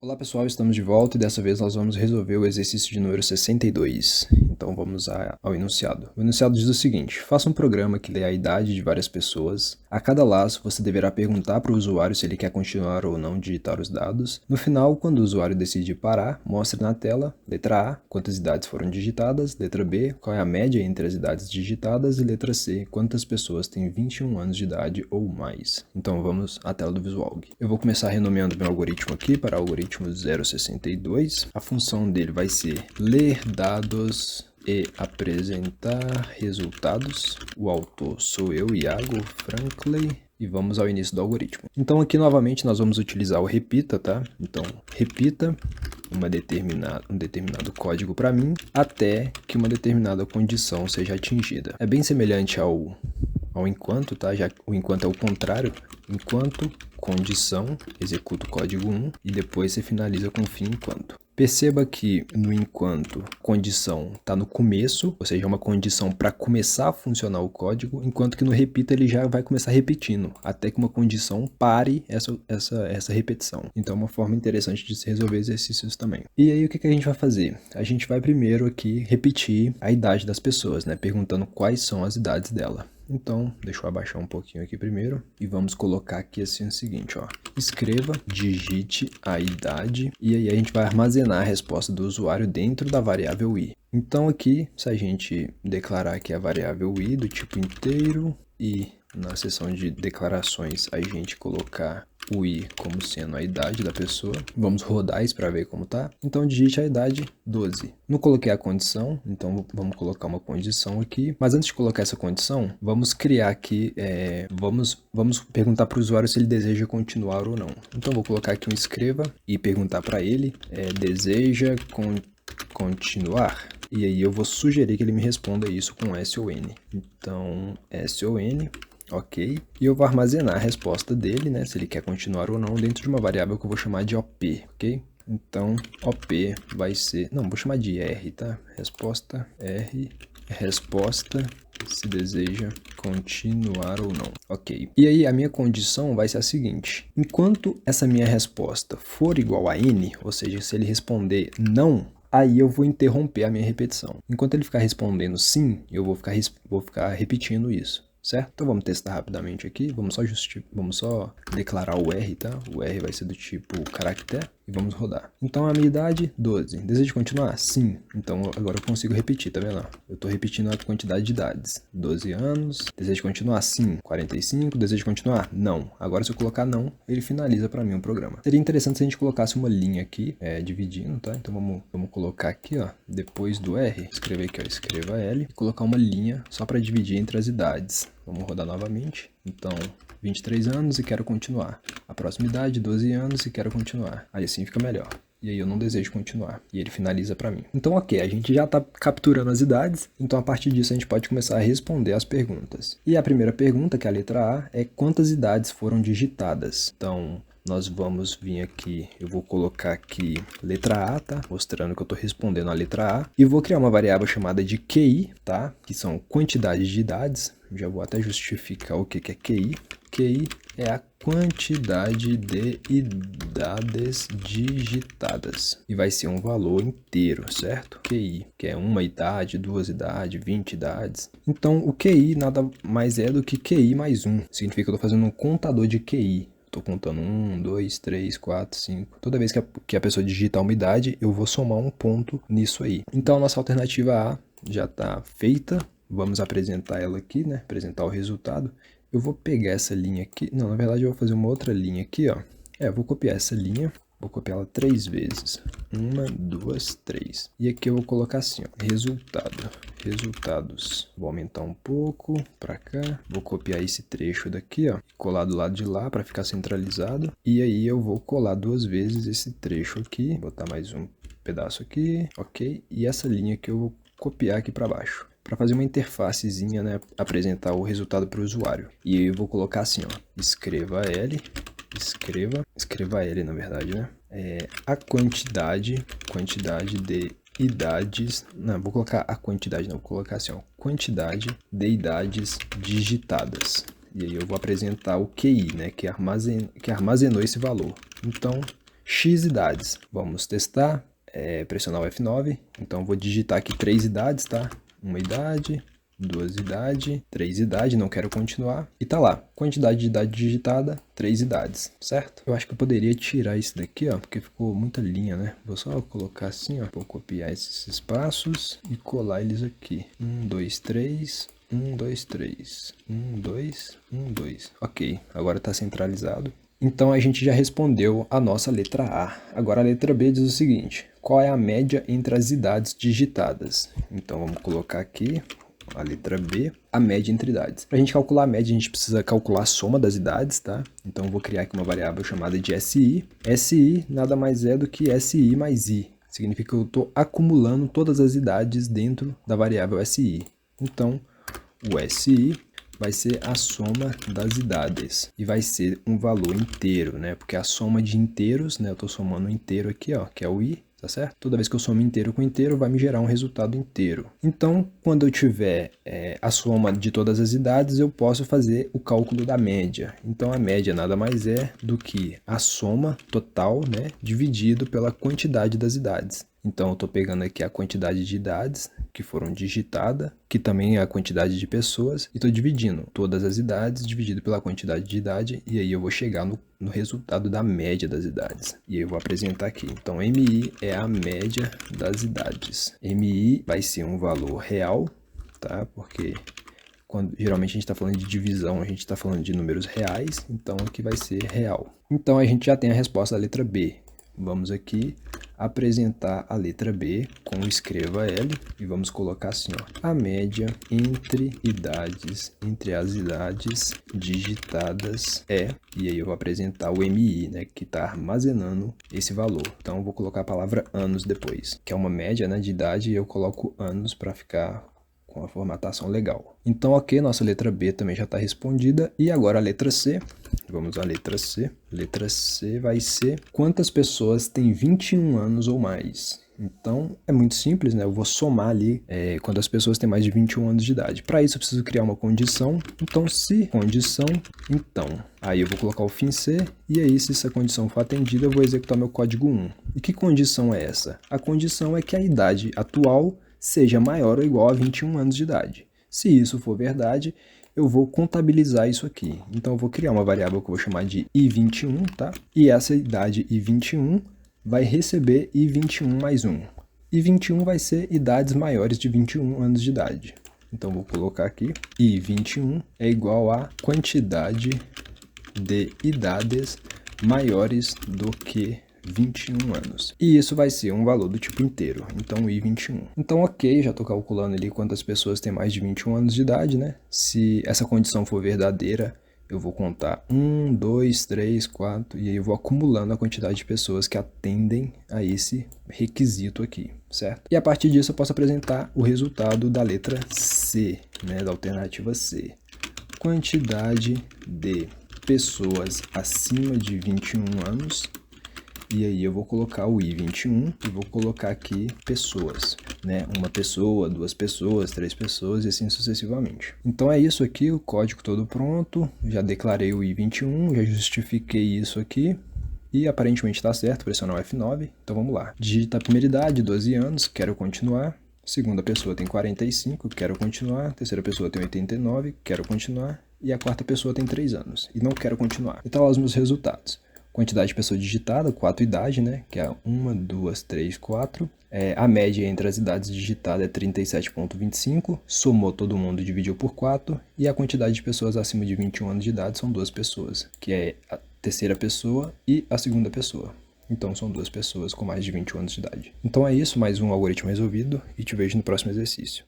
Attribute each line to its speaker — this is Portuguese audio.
Speaker 1: Olá pessoal, estamos de volta e dessa vez nós vamos resolver o exercício de número 62. Então vamos ao enunciado. O enunciado diz o seguinte: faça um programa que lê a idade de várias pessoas. A cada laço você deverá perguntar para o usuário se ele quer continuar ou não digitar os dados. No final, quando o usuário decidir parar, mostre na tela, letra A, quantas idades foram digitadas, letra B, qual é a média entre as idades digitadas e letra C, quantas pessoas têm 21 anos de idade ou mais. Então vamos à tela do Visual. Eu vou começar renomeando meu algoritmo aqui para algoritmo 062. A função dele vai ser ler dados e apresentar resultados. O autor sou eu, Iago Franklin, e vamos ao início do algoritmo. Então aqui novamente nós vamos utilizar o repita, tá? Então repita um determinado código para mim até que uma determinada condição seja atingida. É bem semelhante ao enquanto, tá? Já o enquanto é o contrário. Enquanto, condição, executa o código 1 e depois você finaliza com fim enquanto. Perceba que no enquanto, condição está no começo, ou seja, é uma condição para começar a funcionar o código, enquanto que no repita ele já vai começar repetindo, até que uma condição pare essa repetição. Então é uma forma interessante de se resolver exercícios também. E aí o que a gente vai fazer? A gente vai primeiro aqui repetir a idade das pessoas, né? Perguntando quais são as idades dela. Então, deixa eu abaixar um pouquinho aqui primeiro e vamos colocar aqui assim o seguinte, ó. Escreva, digite a idade e aí a gente vai armazenar a resposta do usuário dentro da variável i. Então aqui, se a gente declarar aqui a variável i do tipo inteiro e na seção de declarações a gente colocar o i como sendo a idade da pessoa. Vamos rodar isso para ver como tá. Então digite a idade 12. Não coloquei a condição, então vamos colocar uma condição aqui. Mas antes de colocar essa condição, vamos criar aqui, vamos perguntar para o usuário se ele deseja continuar ou não. Então vou colocar aqui um escreva e perguntar para ele, deseja continuar? E aí eu vou sugerir que ele me responda isso com S ou N. Então SON. Ok, e eu vou armazenar a resposta dele, né, se ele quer continuar ou não, dentro de uma variável que eu vou chamar de OP, ok? Então, OP vai ser, não, vou chamar de R, tá? Resposta R, resposta se deseja continuar ou não, ok? E aí a minha condição vai ser a seguinte: enquanto essa minha resposta for igual a N, ou seja, se ele responder não, aí eu vou interromper a minha repetição. Enquanto ele ficar respondendo sim, eu vou ficar repetindo isso. Certo? Então vamos testar rapidamente aqui, vamos só declarar o R, tá? O R vai ser do tipo caractere e vamos rodar. Então a minha idade, 12. Deseja continuar? Sim. Então agora eu consigo repetir, tá vendo? Eu tô repetindo a quantidade de idades. 12 anos. Deseja continuar? Sim. 45. Deseja continuar? Não. Agora se eu colocar não, ele finaliza para mim o programa. Seria interessante se a gente colocasse uma linha aqui, dividindo, tá? Então vamos colocar aqui, ó, depois do R, escrever aqui, ó, escreva L, e colocar uma linha só para dividir entre as idades. Vamos rodar novamente. Então, 23 anos e quero continuar. A próxima idade, 12 anos e quero continuar. Aí assim fica melhor. E aí eu não desejo continuar. E ele finaliza para mim. Então, ok, a gente já está capturando as idades. Então, a partir disso, a gente pode começar a responder as perguntas. E a primeira pergunta, que é a letra A, é quantas idades foram digitadas. Então, nós vamos vir aqui, eu vou colocar aqui letra A, tá? Mostrando que eu estou respondendo a letra A. E vou criar uma variável chamada de QI, tá? Que são quantidades de idades. Já vou até justificar o que é QI. QI é a quantidade de idades digitadas. E vai ser um valor inteiro, certo? QI, que é uma idade, 2 idades, 20 idades. Então, o QI nada mais é do que QI mais 1. Significa que eu estou fazendo um contador de QI. Estou contando 1, 2, 3, 4, 5. Toda vez que a pessoa digitar uma idade, eu vou somar um ponto nisso aí. Então, a nossa alternativa A já está feita. Vamos apresentar ela aqui, né? Apresentar o resultado. Eu vou pegar essa linha aqui. Não, na verdade, eu vou fazer uma outra linha aqui, ó. Eu vou copiar essa linha. Vou copiar ela 3 vezes. 1, 2, 3. E aqui eu vou colocar assim, ó. Resultado. Resultados. Vou aumentar um pouco para cá. Vou copiar esse trecho daqui, ó. Colar do lado de lá para ficar centralizado. E aí eu vou colar 2 vezes esse trecho aqui. Botar mais um pedaço aqui. Ok. E essa linha que eu vou copiar aqui para baixo. Para fazer uma interfacezinha, né? Apresentar o resultado para o usuário. E aí eu vou colocar assim, ó. Escreva L. Escreva L, na verdade, né? A quantidade de idades, não, vou colocar a quantidade, não, vou colocar assim, ó, quantidade de idades digitadas. E aí eu vou apresentar o QI, né, que armazenou esse valor. Então, X idades. Vamos testar, pressionar o F9. Então vou digitar aqui 3 idades, tá? Uma idade, 2 idades, 3 idades, não quero continuar. E tá lá, quantidade de idade digitada, 3 idades, certo? Eu acho que eu poderia tirar isso daqui, ó, porque ficou muita linha, né? Vou só colocar assim, ó, vou copiar esses espaços e colar eles aqui. 1, 2, 3, 1, 2, 3, 1, 2, 1, 2. Ok, agora tá centralizado. Então a gente já respondeu a nossa letra A. Agora a letra B diz o seguinte: qual é a média entre as idades digitadas? Então vamos colocar aqui a letra B, a média entre idades. Para a gente calcular a média, a gente precisa calcular a soma das idades, tá? Então eu vou criar aqui uma variável chamada de SI. SI nada mais é do que SI mais I. Significa que eu estou acumulando todas as idades dentro da variável SI. Então o SI vai ser a soma das idades e vai ser um valor inteiro, né? Porque a soma de inteiros, né? Eu estou somando um inteiro aqui, ó, que é o I, tá certo? Toda vez que eu somo inteiro com inteiro, vai me gerar um resultado inteiro. Então, quando eu tiver a soma de todas as idades, eu posso fazer o cálculo da média. Então, a média nada mais é do que a soma total, né? Dividido pela quantidade das idades. Então, eu estou pegando aqui a quantidade de idades que foram digitadas, que também é a quantidade de pessoas, e estou dividindo todas as idades dividido pela quantidade de idade, e aí eu vou chegar no resultado da média das idades. E aí eu vou apresentar aqui. Então, MI é a média das idades. MI vai ser um valor real, tá? Porque geralmente a gente está falando de divisão, a gente está falando de números reais, então aqui vai ser real. Então, a gente já tem a resposta da letra B. Vamos aqui apresentar a letra B com escreva L e vamos colocar assim, ó, a média entre as idades digitadas e aí eu vou apresentar o MI, né, que está armazenando esse valor. Então eu vou colocar a palavra anos depois, que é uma média, né, de idade, e eu coloco anos para ficar com a formatação legal. Então, ok, nossa letra B também já está respondida. E agora a letra C. Vamos à letra C. Letra C vai ser quantas pessoas têm 21 anos ou mais. Então, é muito simples, né? Eu vou somar ali quantas pessoas têm mais de 21 anos de idade. Para isso, eu preciso criar uma condição. Então, se condição, então. Aí eu vou colocar o fim C, e aí, se essa condição for atendida, eu vou executar meu código 1. E que condição é essa? A condição é que a idade atual seja maior ou igual a 21 anos de idade. Se isso for verdade, eu vou contabilizar isso aqui. Então, eu vou criar uma variável que eu vou chamar de i21, tá? E essa idade i21 vai receber i21 mais 1. I21 vai ser idades maiores de 21 anos de idade. Então, vou colocar aqui, i21 é igual a quantidade de idades maiores do que 21 anos. E isso vai ser um valor do tipo inteiro, então i21. Então, ok, já estou calculando ali quantas pessoas têm mais de 21 anos de idade, né? Se essa condição for verdadeira, eu vou contar 1, 2, 3, 4, e aí eu vou acumulando a quantidade de pessoas que atendem a esse requisito aqui, certo? E a partir disso eu posso apresentar o resultado da letra C, né? Da alternativa C. Quantidade de pessoas acima de 21 anos. E aí eu vou colocar o i21 e vou colocar aqui pessoas, né? Uma pessoa, 2 pessoas, 3 pessoas e assim sucessivamente. Então é isso aqui, o código todo pronto. Já declarei o i21, já justifiquei isso aqui. E aparentemente está certo, pressionar o F9. Então vamos lá. Digita a primeira idade, 12 anos, quero continuar. Segunda pessoa tem 45, quero continuar. Terceira pessoa tem 89, quero continuar. E a quarta pessoa tem 3 anos e não quero continuar. Então lá os meus resultados. Quantidade de pessoa digitada, 4 idades, né? Que é 1, 2, 3, 4. A média entre as idades digitadas é 37,25. Somou todo mundo e dividiu por 4. E a quantidade de pessoas acima de 21 anos de idade são 2 pessoas, que é a terceira pessoa e a segunda pessoa. Então são 2 pessoas com mais de 21 anos de idade. Então é isso, mais um algoritmo resolvido e te vejo no próximo exercício.